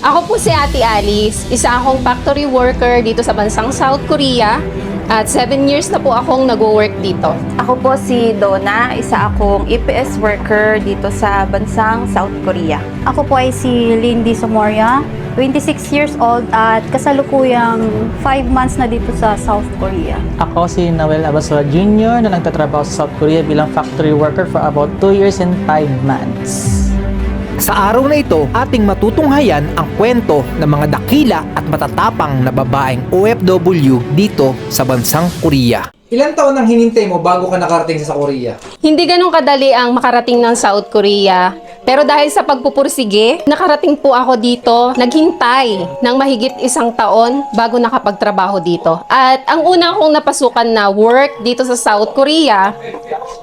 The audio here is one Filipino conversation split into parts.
Ako po si Ate Alice, isa akong factory worker dito sa bansang South Korea at 7 years na po akong nag-work dito. Ako po si Donna, isa akong EPS worker dito sa bansang South Korea. Ako po ay si Lindy Somoria, 26 years old at kasalukuyang 5 months na dito sa South Korea. Ako si Noel Abasua Jr. na nagtatrabaho sa South Korea bilang factory worker for about 2 years and 5 months. Sa araw na ito, ating matutunghayan ang kwento ng mga dakila at matatapang na babaeng OFW dito sa bansang Korea. Ilang taon nang hinintay mo bago ka nakarating sa Korea? Hindi ganun kadali ang makarating ng South Korea. Pero dahil sa pagpupursige, nakarating po ako dito, naghintay ng mahigit 1 taon bago nakapagtrabaho dito. At ang una kong napasukan na work dito sa South Korea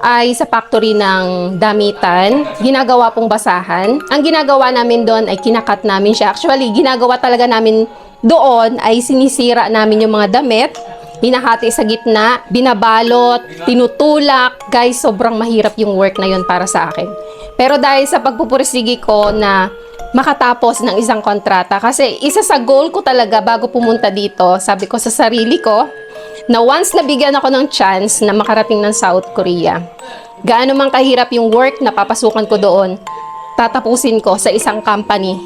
ay sa factory ng damitan, ginagawa pong basahan. Ang ginagawa namin doon ay kinakat namin siya. Actually, ginagawa talaga namin doon ay sinisira namin yung mga damit, hinahati sa gitna, binabalot, tinutulak. Guys, sobrang mahirap yung work na yun para sa akin. Pero dahil sa pagpupursige ko na makatapos ng isang kontrata, kasi isa sa goal ko talaga bago pumunta dito, sabi ko sa sarili ko, na once nabigyan ako ng chance na makarating ng South Korea, gaano man kahirap yung work na papasukan ko doon, tatapusin ko sa isang company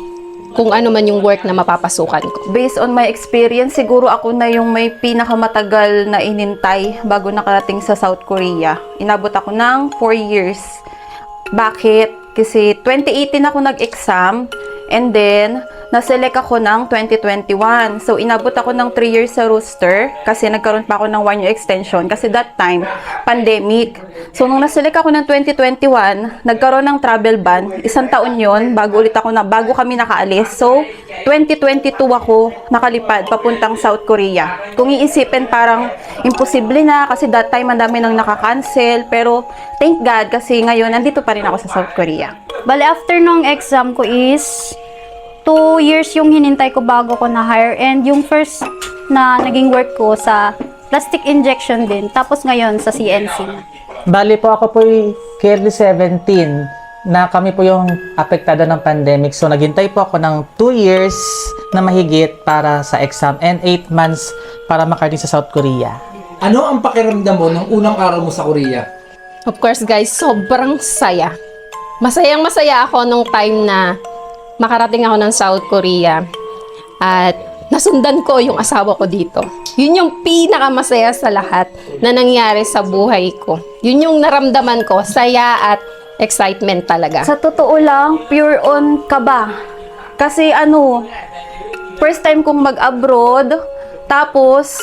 kung ano man yung work na mapapasukan ko. Based on my experience, siguro ako na yung may pinakamatagal na inintay bago nakarating sa South Korea. Inabot ako ng 4 years. Bakit? Kasi 2018 ako nag-exam and then na-select ako ng 2021. So, inabot ako ng 3 years sa roster kasi nagkaroon pa ako ng 1 year extension kasi that time, pandemic. So, nung na-select ako ng 2021, nagkaroon ng travel ban. 1 taon yon bago kami nakaalis. So, 2022 ako nakalipad papuntang South Korea. Kung iisipin, parang imposible na kasi that time ang dami nang nakakancel. Pero, thank God kasi ngayon, nandito pa rin ako sa South Korea. Bale, after nung exam ko is 2 years yung hinintay ko bago ko na-hire and yung first na naging work ko sa plastic injection din. Tapos ngayon sa CNC na. Bali po ako po Curly 17 na kami po yung apektado ng pandemic. So naghintay po ako ng 2 years na mahigit para sa exam and 8 months para makarating sa South Korea. Ano ang pakiramdam mo nung unang araw mo sa Korea? Of course guys, sobrang saya. Masayang masaya ako nung time na makarating ako ng South Korea at nasundan ko yung asawa ko dito. Yun yung pinakamasaya sa lahat na nangyari sa buhay ko. Yun yung naramdaman ko, saya at excitement talaga. Sa totoo lang, pure on kaba. Kasi first time kong mag-abroad, tapos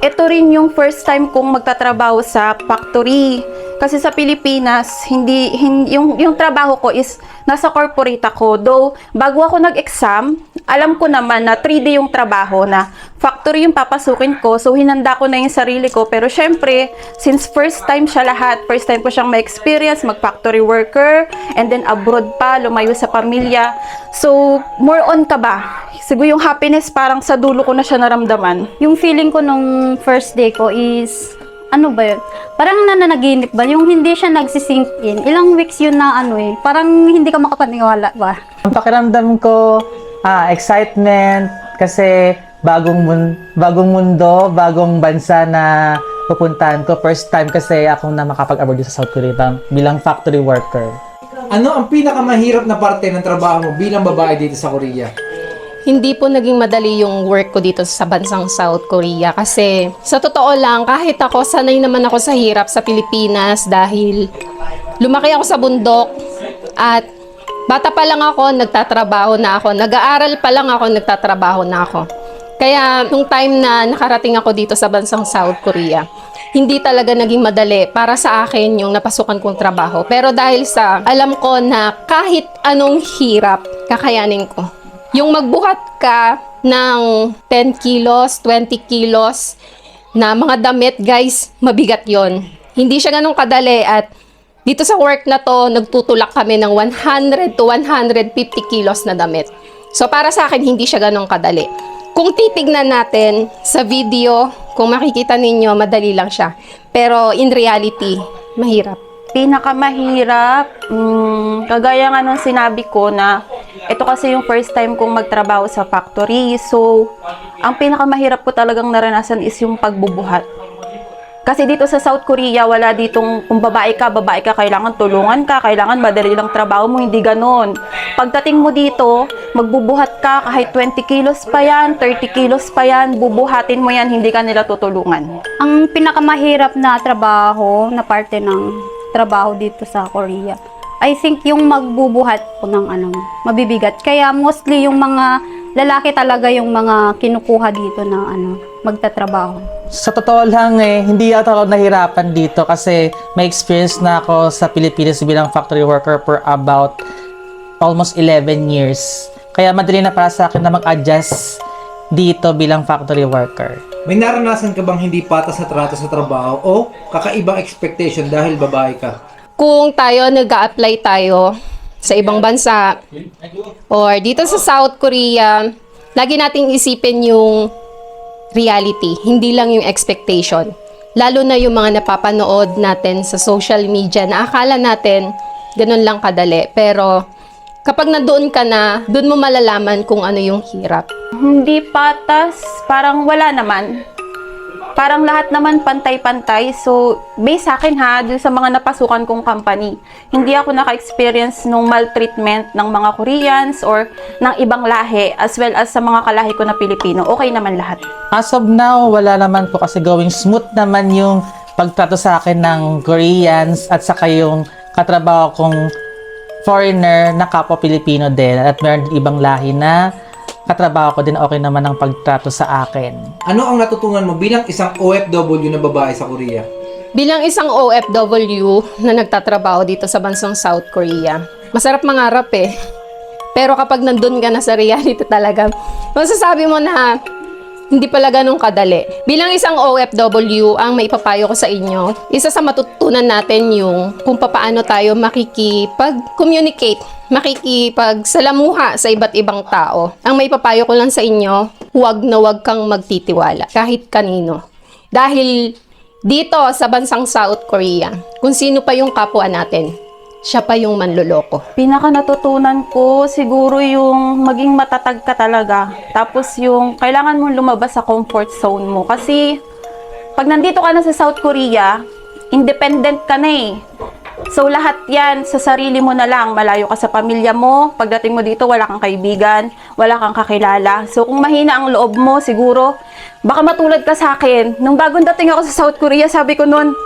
ito rin yung first time kong magtatrabaho sa factory. Kasi sa Pilipinas, yung trabaho ko is nasa corporate ako. Though, bago ako nag-exam, alam ko naman na 3D yung trabaho na factory yung papasukin ko. So, hinanda ko na yung sarili ko. Pero syempre, since first time siya lahat, first time ko siyang ma-experience, mag-factory worker, and then abroad pa, lumayo sa pamilya. So, more on ka ba? Siguro yung happiness parang sa dulo ko na siya naramdaman. Yung feeling ko nung first day ko is, ano ba yun? Parang nananaginip ba? Yung hindi siya nagsisink in. Ilang weeks yun na parang hindi ka makapaniwala ba? Ang pakiramdam ko, excitement kasi bagong mundo, bagong bansa na pupuntahan ko. First time kasi akong na makapag-abroad sa South Korea bilang factory worker. Ano ang pinakamahirap na parte ng trabaho mo bilang babae dito sa Korea? Hindi po naging madali yung work ko dito sa bansang South Korea kasi sa totoo lang, kahit ako, sanay naman ako sa hirap sa Pilipinas dahil lumaki ako sa bundok at bata pa lang ako, nagtatrabaho na ako. Nag-aaral pa lang ako, nagtatrabaho na ako. Kaya nung time na nakarating ako dito sa bansang South Korea, hindi talaga naging madali para sa akin yung napasukan kong trabaho. Pero dahil sa alam ko na kahit anong hirap, kakayanin ko. Yung magbuhat ka ng 10 kilos, 20 kilos na mga damit, guys, mabigat yon. Hindi siya ganun kadali at dito sa work na to, nagtutulak kami ng 100 to 150 kilos na damit. So para sa akin, hindi siya ganun kadali. Kung titignan natin sa video, kung makikita ninyo, madali lang siya. Pero in reality, mahirap. Pinakamahirap, kagaya nga nung sinabi ko na Ito kasi yung first time kong magtrabaho sa factory. So, ang pinakamahirap ko talagang naranasan is yung pagbubuhat. Kasi dito sa South Korea, wala ditong kung babae ka, kailangan tulungan ka, kailangan madali lang trabaho mo, hindi ganon. Pagdating mo dito, magbubuhat ka, kahit 20 kilos pa yan, 30 kilos pa yan, bubuhatin mo yan, hindi ka nila tutulungan. Ang pinakamahirap na trabaho, na parte ng trabaho dito sa Korea, I think yung magbubuhat po ng mabibigat. Kaya mostly yung mga lalaki talaga yung mga kinukuha dito na magtatrabaho. Sa totoo lang hindi ako nahirapan dito kasi may experience na ako sa Pilipinas bilang factory worker for about almost 11 years. Kaya madali na para sa akin na mag-adjust dito bilang factory worker. May naranasan ka bang hindi patas na trato sa trabaho o kakaibang expectation dahil babae ka? Kung tayo nag-a-apply tayo sa ibang bansa or dito sa South Korea, lagi nating isipin yung reality, hindi lang yung expectation. Lalo na yung mga napapanood natin sa social media na akala natin ganun lang kadali. Pero kapag nandoon ka na, doon mo malalaman kung ano yung hirap. Hindi patas, parang wala naman. Parang lahat naman pantay-pantay. So, based sa akin dun sa mga napasukan kong company, hindi ako naka-experience nung maltreatment ng mga Koreans or ng ibang lahi as well as sa mga kalahi ko na Pilipino. Okay naman lahat. As of now, wala naman po kasi going smooth naman yung pagtrato sa akin ng Koreans at saka yung katrabaho kong foreigner na kapwa Pilipino din at meron din ibang lahi na katrabaho ko din okay naman ang pagtrato sa akin. Ano ang natutunan mo bilang isang OFW na babae sa Korea? Bilang isang OFW na nagtatrabaho dito sa bansang South Korea, masarap mangarap Pero kapag nandun ka na sa reality talaga, masasabi mo na hindi pala ganun kadali. Bilang isang OFW, ang maipapayo ko sa inyo, isa sa matutunan natin yung kung paano tayo makikipag-communicate, makikipagsalamuha sa iba't ibang tao. Ang maipapayo ko lang sa inyo, huwag na huwag kang magtitiwala kahit kanino. Dahil dito sa bansang South Korea, kung sino pa yung kapwa natin, siya pa yung manloloko. Pinaka natutunan ko siguro yung maging matatag ka talaga. Tapos yung kailangan mong lumabas sa comfort zone mo. Kasi pag nandito ka na sa South Korea, independent ka na So lahat yan sa sarili mo na lang. Malayo ka sa pamilya mo. Pagdating mo dito, wala kang kaibigan, wala kang kakilala. So kung mahina ang loob mo, siguro, baka matulad ka sa akin. Nung bagong dating ako sa South Korea, sabi ko noon,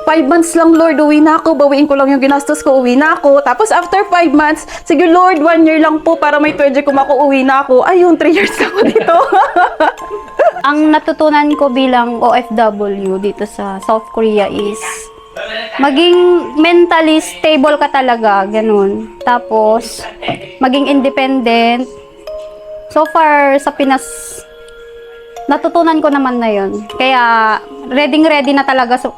5 months lang, Lord, uwi na ako. Bawiin ko lang yung ginastos ko, uwi na ako. Tapos after 5 months, sige Lord, 1 year lang po para may pwede kumako, uwi na ako. Ayun, 3 years na ako dito. Ang natutunan ko bilang OFW dito sa South Korea is maging mentally stable ka talaga, ganun. Tapos, maging independent. So far, sa Pinas, natutunan ko naman na yun. Kaya, ready na talaga sa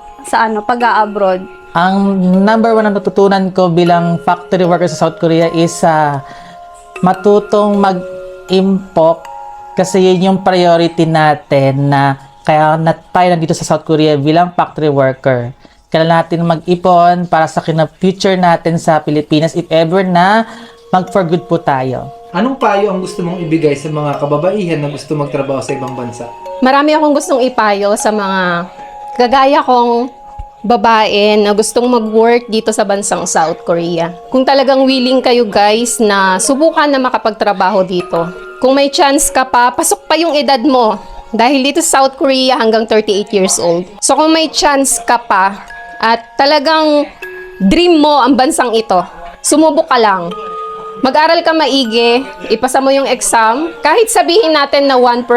pag-a-abroad. Ang number 1 na natutunan ko bilang factory worker sa South Korea is matutong mag-impok kasi yun yung priority natin na kaya tayo nandito sa South Korea bilang factory worker. Kailangan natin mag-ipon para sa future natin sa Pilipinas if ever na mag-for good po tayo. Anong payo ang gusto mong ibigay sa mga kababaihan na gusto magtrabaho sa ibang bansa? Marami akong gustong ipayo sa mga kagaya kong babae na gustong mag-work dito sa bansang South Korea. Kung talagang willing kayo guys na subukan na makapagtrabaho dito, kung may chance ka pa, pasok pa yung edad mo. Dahil dito sa South Korea hanggang 38 years old. So kung may chance ka pa at talagang dream mo ang bansang ito, sumubok ka lang. Mag-aral ka maigi, ipasa mo yung exam. Kahit sabihin natin na 1%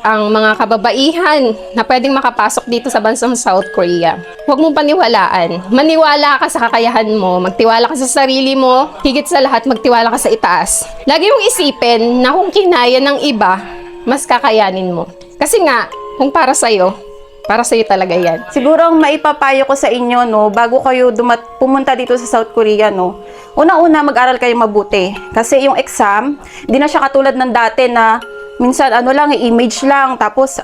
ang mga kababaihan na pwedeng makapasok dito sa bansang South Korea, huwag mong paniwalaan. Maniwala ka sa kakayahan mo, magtiwala ka sa sarili mo, higit sa lahat magtiwala ka sa itaas. Lagi mong isipin na kung kinaya ng iba, mas kakayanin mo. Kasi nga, kung para sa'yo talaga yan. Siguro ang maipapayo ko sa inyo, bago kayo pumunta dito sa South Korea, una-una mag-aral kayo mabuti. Kasi yung exam, di na siya katulad ng dati na minsan ano lang, image lang, tapos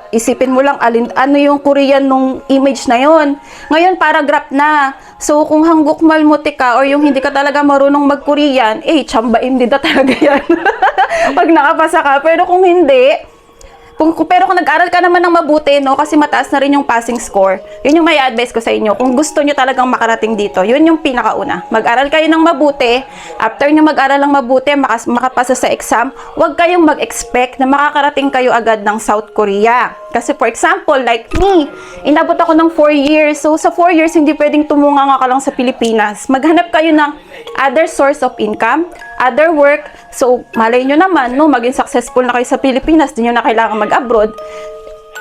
isipin mo lang ano yung Korean nung image na yon. Ngayon, paragraph na. So, kung hanggukmal muti ka or yung hindi ka talaga marunong mag-Korean, chambaim din na talaga yan. Pag nakapasa ka. Pero kung hindi, pero kung nag-aral ka naman ng mabuti, no, kasi mataas na rin yung passing score, yun yung may advice ko sa inyo. Kung gusto nyo talagang makarating dito, yun yung pinakauna. Mag-aral kayo ng mabuti. After nyo mag-aral ng mabuti, makapasa sa exam, huwag kayong mag-expect na makakarating kayo agad ng South Korea. Kasi for example, like me, inabot ako ng 4 years. So sa 4 years, hindi pwedeng tumunga ka lang sa Pilipinas. Maghanap kayo ng other source of income, other work. So malay nyo naman, no, maging successful na kayo sa Pilipinas, di nyo na kailangan mag-abroad.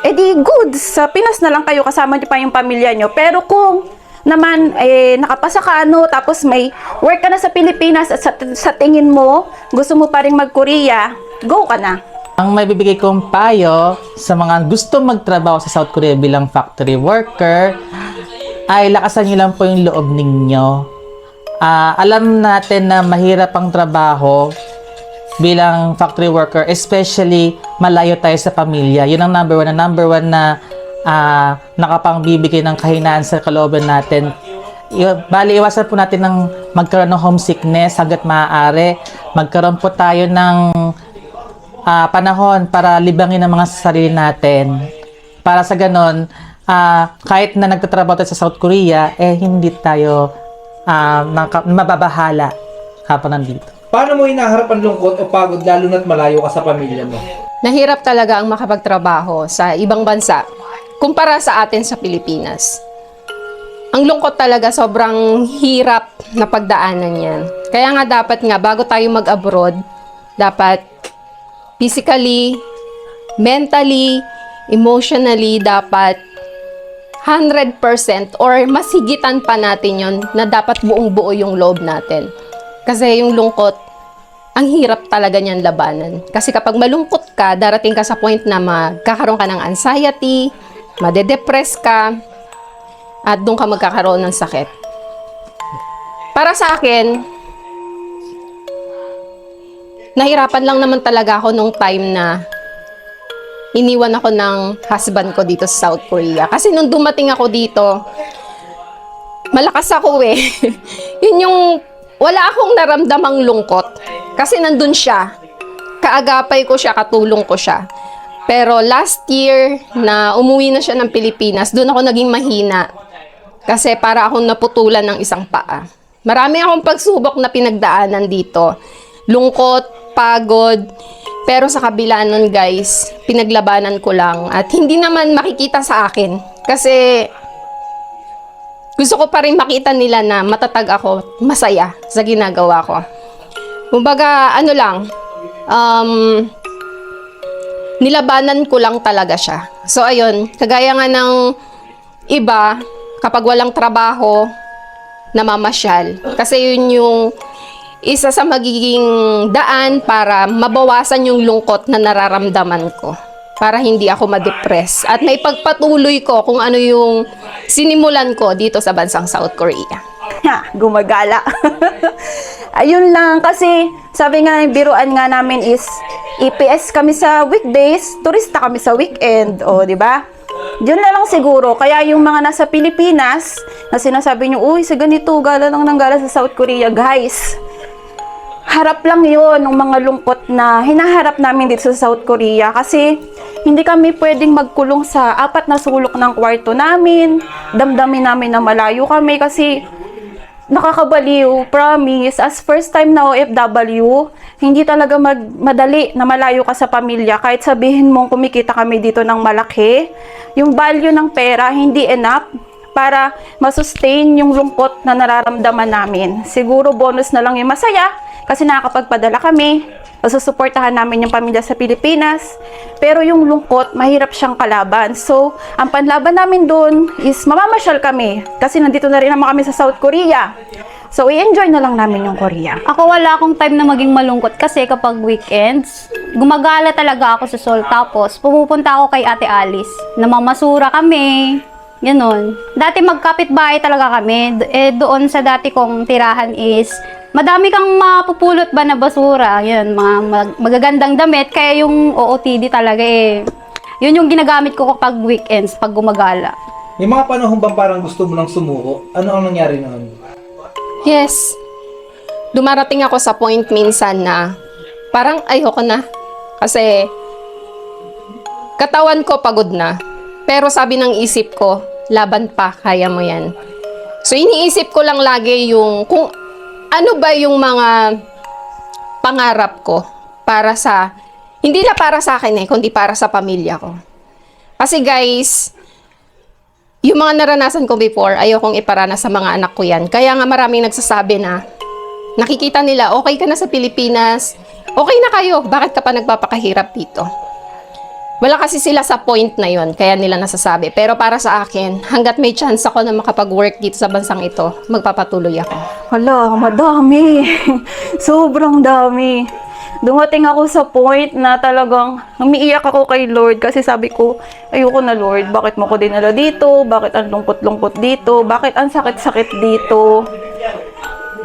Di good, sa Pinas na lang kayo, kasama nyo pa yung pamilya nyo. Pero kung naman nakapasa ka, no, tapos may work ka na sa Pilipinas at sa tingin mo, gusto mo pa rin mag-Korea, go ka na. Ang may bibigay kong payo sa mga gusto magtrabaho sa South Korea bilang factory worker ay lakasan niyo lang po yung loob ninyo. Alam natin na mahirap ang trabaho bilang factory worker, especially malayo tayo sa pamilya. Yun ang number one na nakapangbibigay ng kahinaan sa kalooban natin. Bali, iwasan po natin ng magkaroon ng homesickness hanggat maaari. Magkaroon po tayo ng panahon para libangin ang mga sarili natin. Para sa ganon, kahit na nagtatrabaho tayo sa South Korea, hindi tayo mababahala kapag nandito. Paano mo hinaharap ang lungkot o pagod lalo na't malayo ka sa pamilya mo? Nahirap talaga ang makapagtrabaho sa ibang bansa kumpara sa atin sa Pilipinas. Ang lungkot talaga, sobrang hirap na pagdaanan yan. Kaya nga dapat nga, bago tayo mag-abroad, dapat physically, mentally, emotionally, dapat 100% or mas higitan pa natin yon na dapat buong-buo yung loob natin. Kasi yung lungkot, ang hirap talaga niyan labanan. Kasi kapag malungkot ka, darating ka sa point na magkakaroon ka ng anxiety, madedepress ka, at doon ka magkakaroon ng sakit. Para sa akin, nahirapan lang naman talaga ako nung time na iniwan ako ng husband ko dito sa South Korea. Kasi nung dumating ako dito, malakas ako Yun yung, wala akong naramdamang lungkot. Kasi nandun siya. Kaagapay ko siya, katulong ko siya. Pero last year na umuwi na siya ng Pilipinas, doon ako naging mahina. Kasi para akong naputulan ng isang paa. Marami akong pagsubok na pinagdaanan dito. Lungkot, pagod. Pero sa kabila nun guys, pinaglabanan ko lang. At hindi naman makikita sa akin. Kasi gusto ko pa rin makita nila na matatag ako, masaya sa ginagawa ko. Kumbaga, nilabanan ko lang talaga siya. So ayun, kagaya nga ng iba, kapag walang trabaho, namamasyal. Kasi yun yung isa sa magiging daan para mabawasan yung lungkot na nararamdaman ko. Para hindi ako ma-depress. At naipagpatuloy ko kung ano yung sinimulan ko dito sa bansang South Korea. Gumagala. Ayun lang, kasi sabi nga, biruan nga namin is EPS kami sa weekdays, turista kami sa weekend, di ba? Yun na lang siguro. Kaya yung mga nasa Pilipinas, na sinasabi nyo, uy, sa ganito, gala lang ng gala sa South Korea, guys. Harap lang yun ng mga lungkot na hinaharap namin dito sa South Korea. Kasi hindi kami pwedeng magkulong sa 4 na sulok ng kwarto namin. Damdamin namin na malayo kami kasi nakakabaliw, promise. As first time na OFW, hindi talaga madali na malayo ka sa pamilya. Kahit sabihin mong kumikita kami dito ng malaki, yung value ng pera hindi enough para masustain yung lungkot na nararamdaman namin. Siguro bonus na lang yung masaya kasi nakakapagpadala kami, masusuportahan namin yung pamilya sa Pilipinas. Pero yung lungkot, mahirap siyang kalaban. So, ang panlaban namin doon is mamamasyal kami kasi nandito na rin naman kami sa South Korea. So, i-enjoy na lang namin yung Korea. Ako wala akong time na maging malungkot kasi kapag weekends, gumagala talaga ako sa Seoul. Tapos, pumupunta ako kay Ate Alice. Namamasura kami. Ganon. Dati magkapit-bahay talaga kami. Doon sa dati kong tirahan is madami kang mapupulot ba na basura. Yan, mga magagandang damit. Kaya yung OOTD talaga yun yung ginagamit ko kapag weekends, pag gumagala. May mga panahon bang parang gusto mo lang sumuko? Ano ang nangyari noon? Yes. Dumarating ako sa point minsan na parang ayoko na. Kasi katawan ko pagod na. Pero sabi ng isip ko, laban pa, kaya mo yan. So iniisip ko lang lagi yung kung ano ba yung mga pangarap ko para sa, hindi na para sa akin kundi para sa pamilya ko. Kasi guys, yung mga naranasan ko before, ayokong iparanas sa mga anak ko yan. Kaya nga maraming nagsasabi na, nakikita nila, okay ka na sa Pilipinas, okay na kayo, bakit ka pa nagpapakahirap dito? Wala kasi sila sa point na yon, kaya nila nasasabi. Pero para sa akin, hanggat may chance ako na makapag-work dito sa bansang ito, magpapatuloy ako. Hala, madami. Sobrang dami. Dumating ako sa point na talagang umiiyak ako kay Lord kasi sabi ko, ayoko na Lord, bakit mo ko dinala dito? Bakit ang lungkot-lungkot dito? Bakit ang sakit-sakit dito?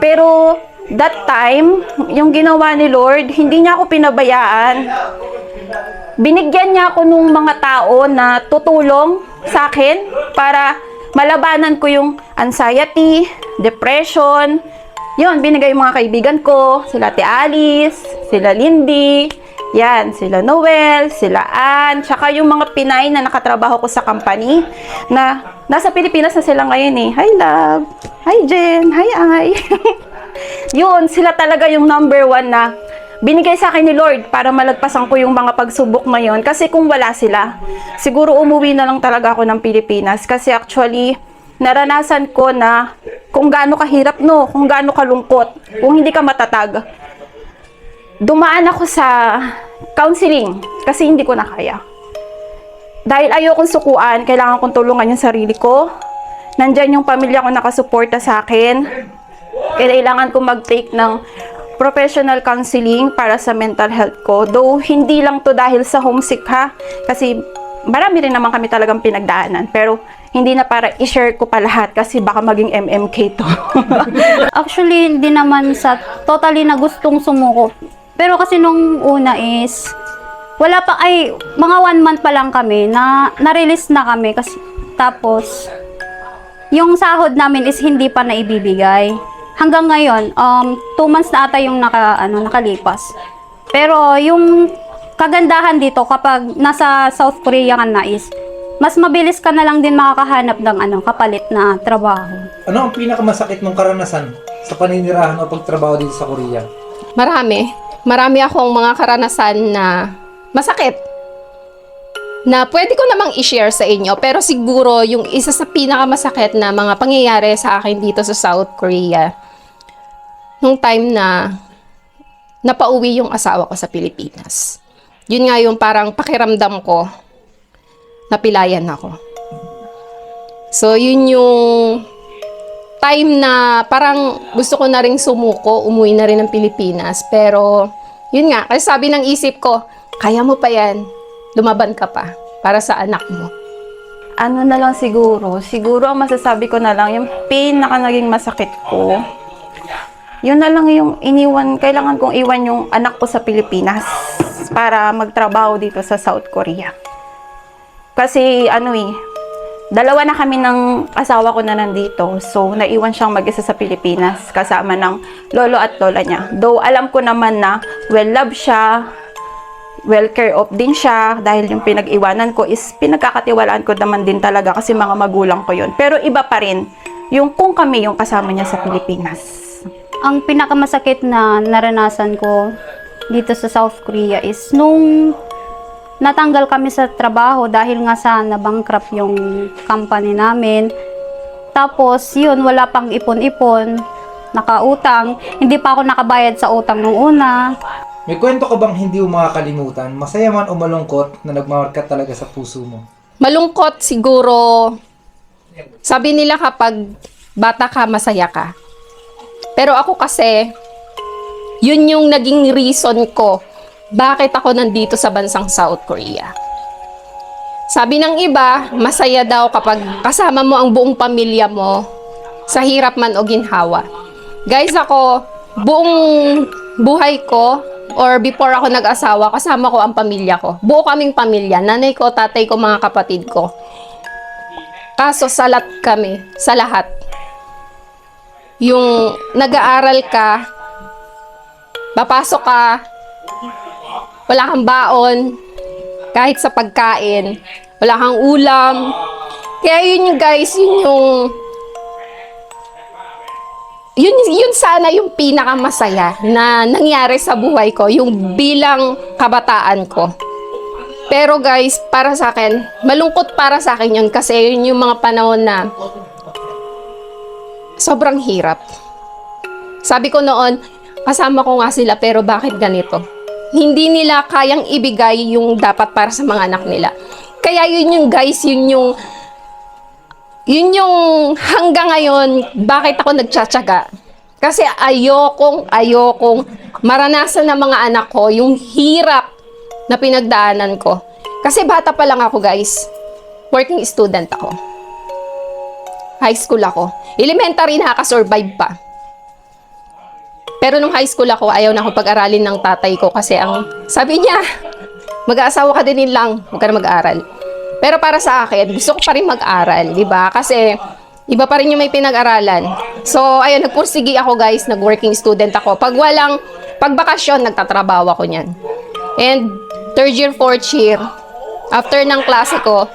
Pero that time, yung ginawa ni Lord, hindi niya ako pinabayaan. Binigyan niya ako nung mga tao na tutulong sa akin para malabanan ko yung anxiety, depression. Yun, binigay yung mga kaibigan ko, sila Ate Alice, sila Lindy, yan, sila Noel, sila Ann, tsaka yung mga Pinay na nakatrabaho ko sa company na nasa Pilipinas na sila ngayon eh. Hi love, hi Jen, hi Ay. Yun, sila talaga yung number 1 na binigay sa akin ni Lord para malagpasan ko yung mga pagsubok ngayon. Kasi kung wala sila, siguro umuwi na lang talaga ako ng Pilipinas. Kasi actually, naranasan ko na kung gaano kahirap kung gaano kalungkot, kung hindi ka matatag. Dumaan ako sa counseling kasi hindi ko na kaya. Dahil ayokong sukuan, kailangan kong tulungan yung sarili ko. Nandyan yung pamilya ko nakasuporta sa akin. Kailangan ko mag-take ng professional counseling para sa mental health ko. Though, hindi lang to dahil sa homesick ha. Kasi marami rin naman kami talagang pinagdaanan. Pero, hindi na para i-share ko pa lahat kasi baka maging MMK to. Actually, hindi naman sa totally na gustong sumuko. Pero kasi nung una is, wala pa, mga 1 month pa lang kami na na-release na kami. Kasi, tapos, yung sahod namin is hindi pa naibibigay. Hanggang ngayon, 2 months na ata yung nakalipas. Pero yung kagandahan dito kapag nasa South Korea ka na is, mas mabilis ka na lang din makakahanap ng kapalit na trabaho. Ano ang pinakamasakit mong karanasan sa paninirahan o pagtrabaho dito sa Korea? Marami akong mga karanasan na masakit. Na pwede ko namang i-share sa inyo. Pero siguro yung isa sa pinakamasakit na mga pangyayari sa akin dito sa South Korea, nung time na napauwi yung asawa ko sa Pilipinas. Yun nga yung parang pakiramdam ko, napilayan ako. So, yun yung time na parang gusto ko na ring sumuko, umuwi na rin ng Pilipinas. Pero, yun nga, kasi sabi ng isip ko, kaya mo pa yan, lumaban ka pa para sa anak mo. Ano na lang siguro ang masasabi ko na lang, yung naging masakit ko, yun na lang yung kailangan kong iwan yung anak ko sa Pilipinas para magtrabaho dito sa South Korea. Kasi dalawa na kami ng asawa ko na nandito. So, naiwan siyang mag-isa sa Pilipinas kasama ng lolo at lola niya. Though, alam ko naman na well-loved siya, well-care of din siya dahil yung pinag-iwanan ko is pinagkakatiwalaan ko naman din talaga kasi mga magulang ko yun. Pero iba pa rin yung kung kami yung kasama niya sa Pilipinas. Ang pinakamasakit na naranasan ko dito sa South Korea is nung natanggal kami sa trabaho dahil nga sa nabankrupt yung company namin. Tapos, yun, wala pang ipon-ipon, nakautang. Hindi pa ako nakabayad sa utang nung una. May kwento ka bang hindi mo makakalimutan? Masaya man o malungkot na nagmamarka talaga sa puso mo? Malungkot siguro. Sabi nila kapag bata ka, masaya ka. Pero ako kasi, yun yung naging reason ko bakit ako nandito sa bansang South Korea. Sabi ng iba, masaya daw kapag kasama mo ang buong pamilya mo sa hirap man o ginhawa. Guys, ako, buong buhay ko or before ako nag-asawa, kasama ko ang pamilya ko. Buo kaming pamilya. Nanay ko, tatay ko, mga kapatid ko. Kaso salat kami, sa lahat. Yung nag-aaral ka, papasok ka, wala kang baon, kahit sa pagkain, wala kang ulam. Kaya yun yung guys, yun sana yung pinakamasaya na nangyari sa buhay ko, yung bilang kabataan ko. Pero guys, para sa akin, malungkot para sa akin yun kasi yun yung mga panahon na sobrang hirap. Sabi ko noon, kasama ko nga sila pero bakit ganito? Hindi nila kayang ibigay yung dapat para sa mga anak nila. Kaya yun yung guys, yun yung hanggang ngayon, bakit ako nagtsatsaga? Kasi ayokong maranasan ng mga anak ko yung hirap na pinagdaanan ko. Kasi bata pa lang ako guys, working student ako. High school ako. Elementary nakaka-survive pa. Pero nung high school ako, ayaw na ako pag-aralin ng tatay ko kasi ang sabi niya, mag-aasawa ka din lang, huwag ka na mag-aral. Pero para sa akin, gusto ko pa rin mag-aral, di ba? Kasi iba pa rin yung may pinag-aralan. So, ayun, nagpursigi ako guys, nag-working student ako. Pag bakasyon, nagtatrabaho ako niyan. And third year, fourth year, after ng klase ko,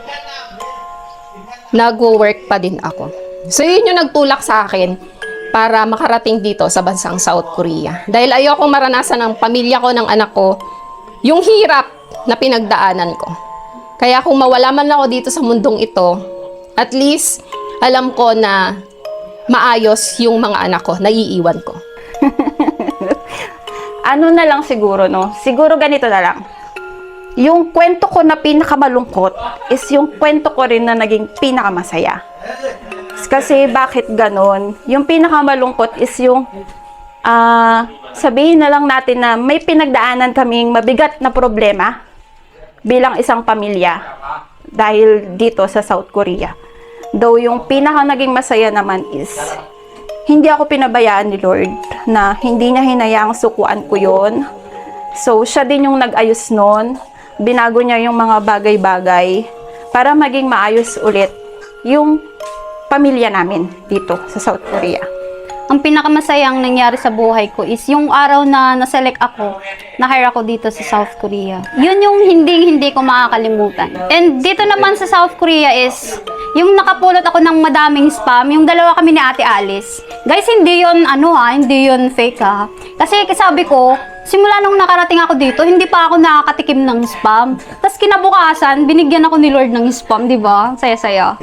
nag-work pa din ako. So, yun yung nagtulak sa akin para makarating dito sa bansang South Korea. Dahil ayoko maranasan ng pamilya ko, ng anak ko, yung hirap na pinagdaanan ko. Kaya kung mawala man ako dito sa mundong ito, at least alam ko na maayos yung mga anak ko, naiiwan ko. Ano na lang siguro, no? Siguro ganito na lang. Yung kwento ko na pinakamalungkot is yung kwento ko rin na naging pinakamasaya. Kasi bakit ganon? Yung pinakamalungkot is yung sabihin na lang natin na may pinagdaanan kaming mabigat na problema bilang isang pamilya dahil dito sa South Korea. Though yung pinaka naging masaya naman is hindi ako pinabayaan ni Lord na hindi niya hinayaang sukuan ko yon. So siya din yung nag-ayos nun. Binago niya yung mga bagay-bagay para maging maayos ulit yung pamilya namin dito sa South Korea. Ang pinakamasayang nangyari sa buhay ko is yung araw na na-select ako, na-hire ako dito sa South Korea. Yun yung hindi ko makakalimutan. And dito naman sa South Korea is, yung nakapulot ako ng madaming spam, yung dalawa kami ni Ate Alice. Guys, hindi yun hindi yun fake ha. Kasi sabi ko, simula nung nakarating ako dito, hindi pa ako nakakatikim ng spam. Tapos kinabukasan, binigyan ako ni Lord ng spam, di ba? Saya-saya.